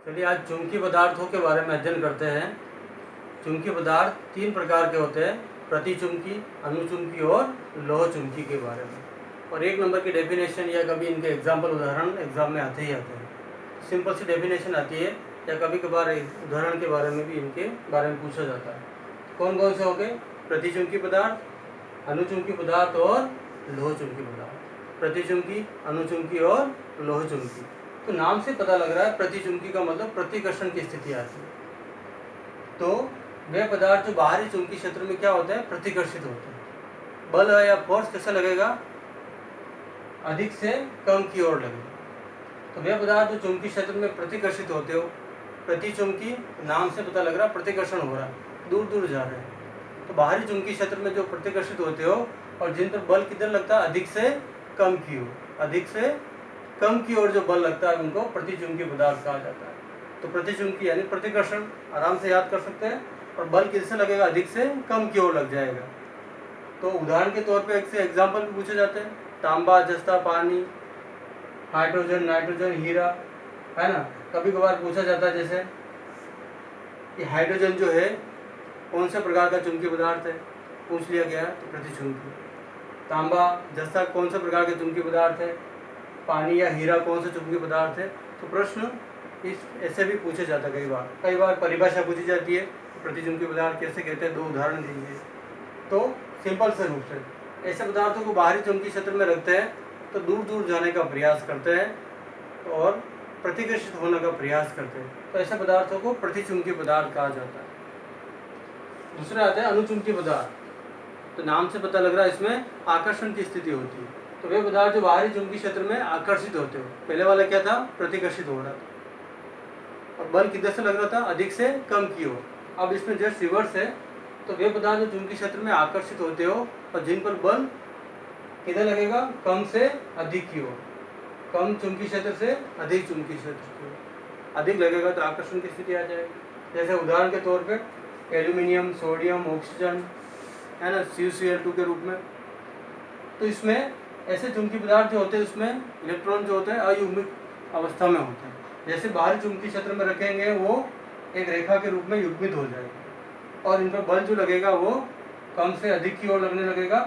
चलिए आज चुंबकीय पदार्थों के बारे में अध्ययन करते हैं। चुंबकीय पदार्थ तीन प्रकार के होते हैं, प्रतिचुंबकी, अनुचुंबकी और लोह चुंबकी के बारे में। और एक नंबर की डेफिनेशन या कभी इनके एग्जाम्पल उदाहरण एग्जाम में आते ही आते हैं। सिंपल सी डेफिनेशन आती है या कभी कभार उदाहरण के बारे में भी इनके बारे में पूछा जाता है। कौन कौन से हो गए? प्रतिचुंबकी पदार्थ, अनुचुंबकी पदार्थ और लोह चुंबकी पदार्थ। प्रतिचुंबकी, अनुचुंबकी और लोह चुंबकी। तो नाम से पता लग रहा है प्रतिचुंबकी का मतलब प्रतिकर्षण की स्थिति आती है। तो वे पदार्थ जो बाहरी चुंबकीय क्षेत्र में क्या होते हैं? प्रतिकर्षित होते हैं। बल या फोर्स कैसा लगेगा? अधिक से कम की ओर लगेगा। तो वे पदार्थ जो चुंबकीय क्षेत्र में प्रतिकर्षित होते हो, प्रतिचुंबकी, नाम से पता लग रहा है प्रतिकर्षण हो रहा है, दूर दूर जा रहे हैं। तो बाहरी चुंबकीय क्षेत्र में जो प्रतिकर्षित होते हो और जिन पर बल किधर लगता है? अधिक से कम की ओर। अधिक से कम की ओर जो बल लगता है उनको प्रतिचुंबकीय पदार्थ कहा जाता है। तो प्रतिचुंबकी यानी प्रतिकर्षण आराम से याद कर सकते हैं। और बल किससे लगेगा? अधिक से कम की ओर लग जाएगा। तो उदाहरण के तौर पे एक से एग्जाम्पल भी पूछे जाते हैं। तांबा, जस्ता, पानी, हाइड्रोजन, नाइट्रोजन, हीरा, है ना। कभी कभार पूछा जाता है जैसे कि हाइड्रोजन जो है कौन से प्रकार का चुंबकीय पदार्थ है, पूछ लिया गया है, तो प्रतिचुंबकी। तांबा, जस्ता कौन से प्रकार के चुंबकीय पदार्थ है, पानी या हीरा कौन सा चुंबकीय पदार्थ है। तो प्रश्न इस ऐसे भी पूछे जाता है। कई बार परिभाषा पूछी जाती है, प्रतिचुंबकीय पदार्थ कैसे कहते हैं, दो उदाहरण दीजिए। तो सिंपल से रूप से ऐसे पदार्थों को बाहरी चुंबकीय क्षेत्र में रखते हैं तो दूर दूर जाने का प्रयास करते हैं और प्रतिकर्षित होने का प्रयास करते हैं। तो ऐसे पदार्थों को प्रतिचुंबकीय पदार्थ कहा जाता है। दूसरा आता है अनुचुंबकीय पदार्थ। तो नाम से पता लग रहा है इसमें आकर्षण की स्थिति होती है। तो वे पदार्थ जो बाहरी चुंबकीय क्षेत्र में आकर्षित होते हो, पहले वाला क्या था? प्रतिकर्षित हो रहा था और बल किधर से लग रहा था? अधिक से कम की ओर। अब इसमें जस्ट रिवर्स है। तो वे पदार्थ जो चुंबकीय क्षेत्र में आकर्षित होते हो और जिन पर बल किधर लगेगा? कम से अधिक की ओर। कम चुंबकीय क्षेत्र से अधिक चुंबकीय क्षेत्र की ओर अधिक लगेगा तो आकर्षण की स्थिति आ जाएगी। जैसे उदाहरण के तौर पे एल्यूमिनियम, सोडियम, ऑक्सीजन, है ना, CuCl2 के रूप में। तो इसमें ऐसे चुंबकीय पदार्थ जो होते हैं उसमें इलेक्ट्रॉन जो होते हैं अयुग्मित अवस्था में होते हैं। जैसे बाहरी चुंबकीय क्षेत्र में रखेंगे वो एक रेखा के रूप में युग्मित हो जाएगा और इन पर बल जो लगेगा वो कम से अधिक की ओर लगने लगेगा।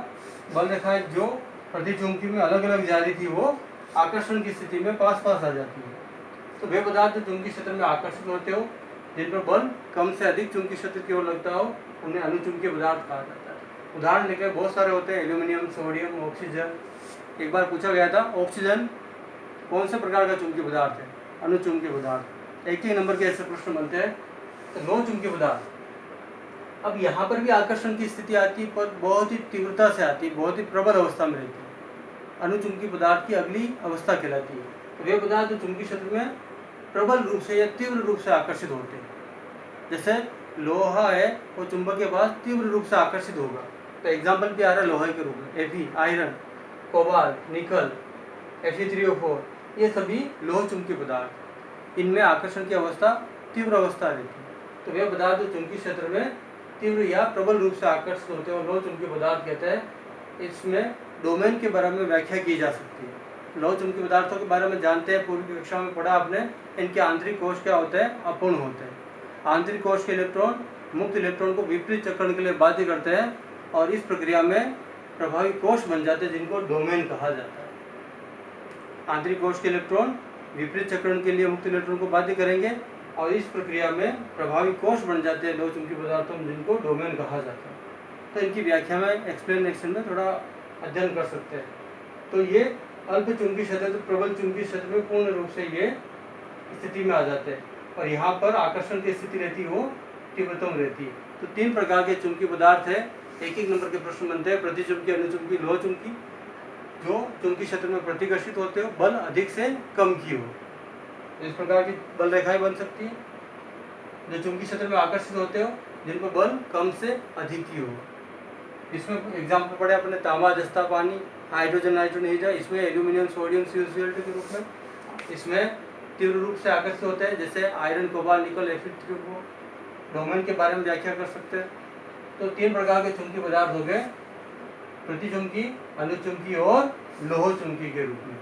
बल रेखाएं जो प्रतिचुंबकी में अलग अलग जा रही थी वो आकर्षण की स्थिति में पास पास आ जाती है। तो वे पदार्थ जो चुंबकीय क्षेत्र में आकर्षित होते हो, जिन पर बल कम से अधिक चुंबकीय क्षेत्र की ओर लगता हो, उन्हें अनुचुंबकीय पदार्थ कहा जाता है। उदाहरण लिखे बहुत सारे होते हैं, एल्यूमिनियम, सोडियम, ऑक्सीजन। एक बार पूछा गया था ऑक्सीजन कौन से प्रकार का चुंबकीय पदार्थ है? अनुचुंबकीय पदार्थ। एक ही नंबर के ऐसे प्रश्न बनते हैं। तो लोह चुंबकीय पदार्थ, अब यहाँ पर भी आकर्षण की स्थिति आती है पर बहुत ही तीव्रता से आती है, बहुत ही प्रबल अवस्था में रहती है। अनुचुंबकीय पदार्थ की अगली अवस्था कहलाती है। तो वे पदार्थ जो चुंबकीय क्षेत्र में प्रबल रूप से या तीव्र रूप से आकर्षित होते हैं। जैसे लोहा है वो चुंबक के पास तीव्र रूप से आकर्षित होगा। तो एग्जाम्पल भी आ रहा है लोहे के रूप में, Fe, आयरन, कोबाल्ट, निकल, Fe3O4, ये सभी लोह चुंबकीय पदार्थ। इनमें आकर्षण की अवस्था तीव्र अवस्था रहती है। तो वे पदार्थ जो चुंबकीय क्षेत्र में तीव्र या प्रबल रूप से आकर्षित होते हैं लोह चुंबकीय पदार्थ कहते हैं। इसमें डोमेन के बारे में व्याख्या की जा सकती है। लोह चुंबकीय पदार्थों के बारे में जानते हैं, पूर्व कक्षा में पढ़ा आपने। इनके आंतरिक कोश क्या होते हैं? अपूर्ण होते हैं। आंतरिक कोश के इलेक्ट्रॉन मुक्त इलेक्ट्रॉन को विपरीत चक्रण के लिए बाध्य करते हैं और इस प्रक्रिया में प्रभावी कोश बन जाते हैं जिनको डोमेन कहा जाता है। आंतरिक कोश के इलेक्ट्रॉन विपरीत चक्रण के लिए मुक्त इलेक्ट्रॉन को बाध्य करेंगे और इस प्रक्रिया में प्रभावी कोश बन जाते हैं लोह चुंबकीय पदार्थों में जिनको डोमेन कहा जाता है। तो इनकी व्याख्या में एक्सप्लेनेशन में थोड़ा अध्ययन कर सकते हैं। तो ये अल्प चुंबकीय क्षेत्र, प्रबल चुंबकीय क्षेत्र में पूर्ण रूप से ये स्थिति में आ जाते हैं और यहाँ पर आकर्षण की स्थिति रहती है वो तीव्रतम रहती है। तो तीन प्रकार के चुंबकीय पदार्थ है। एक एक नंबर के प्रश्न बनते हैं। प्रतिचुंबकी, अनुचुंबकी, लोह चुंबकी। जो चुंबकीय क्षेत्र में प्रतिकर्षित होते हो, बल अधिक से कम की हो, इस प्रकार की बल रेखाएं बन सकती है। जो चुंबकीय क्षेत्र में आकर्षित होते हो जिन पर बल कम से अधिक की हो। इसमें एग्जाम्पल पढ़े अपने तांबा, जस्ता, पानी, हाइड्रोजन, नाइट्रोजन, हीरा। इसमें एल्यूमिनियम, सोडियम, CuCl2 के रूप में। इसमें तीव्र रूप से आकर्षित होते हैं जैसे आयरन, कोबाल्ट, निकल, Fe3O4। डोमेन के बारे में व्याख्या कर सकते हैं। तो तीन प्रकार के चुंबकीय पदार्थ हो गए, प्रतिचुंबकी, अनुचुंबकी और लोह चुंबकी के रूप में।